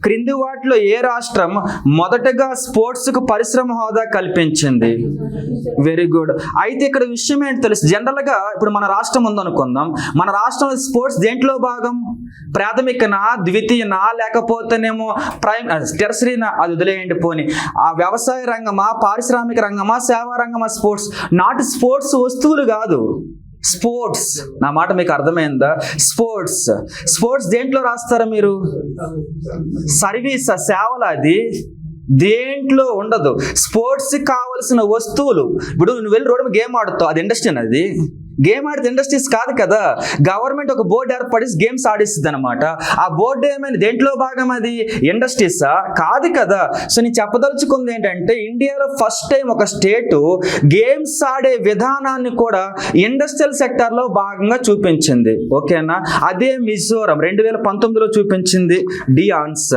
క్రింది వాటిలో ఏ రాష్ట్రం మొదటగా స్పోర్ట్స్కు పరిశ్రమ హోదా కల్పించింది? Very good. అయితే ఇక్కడ విషయం ఏంటి తెలుసు, జనరల్గా ఇప్పుడు మన రాష్ట్రం ఉందనుకుందాం, మన రాష్ట్రంలో స్పోర్ట్స్ దేంట్లో భాగం? ప్రాథమికనా, ద్వితీయనా, లేకపోతేనేమో టెర్సరీనా? అది వదిలేయండి పోని. ఆ వ్యవసాయ రంగమా, పారిశ్రామిక రంగమా, సేవా రంగమా? స్పోర్ట్స్ నాట్ స్పోర్ట్స్ వస్తువులు కాదు, స్పోర్ట్స్. నా మాట మీకు అర్థమైందా? స్పోర్ట్స్. స్పోర్ట్స్ దేంట్లో రాస్తారా మీరు? సర్వీస్, సేవలు. అది దేంట్లో ఉండదు. స్పోర్ట్స్ కావలసిన వస్తువులు, ఇప్పుడు నువ్వు వెళ్ళి రోడ్డు గేమ్ ఆడుతావు, అది ఇండస్ట్రీ అది. గేమ్ ఆడితే ఇండస్ట్రీస్ కాదు కదా. గవర్నమెంట్ ఒక బోర్డు ఏర్పడి గేమ్స్ ఆడిస్తుంది అనమాట. ఆ బోర్డు ఏమైనా దేంట్లో భాగం? అది ఇండస్ట్రీసా? కాదు కదా. సో నేను చెప్పదలుచుకుంది ఏంటంటే, ఇండియాలో ఫస్ట్ టైం ఒక స్టేటు గేమ్స్ ఆడే విధానాన్ని కూడా ఇండస్ట్రియల్ సెక్టార్లో భాగంగా చూపించింది. ఓకేనా? అదే మిజోరం 2019లో చూపించింది. D answer.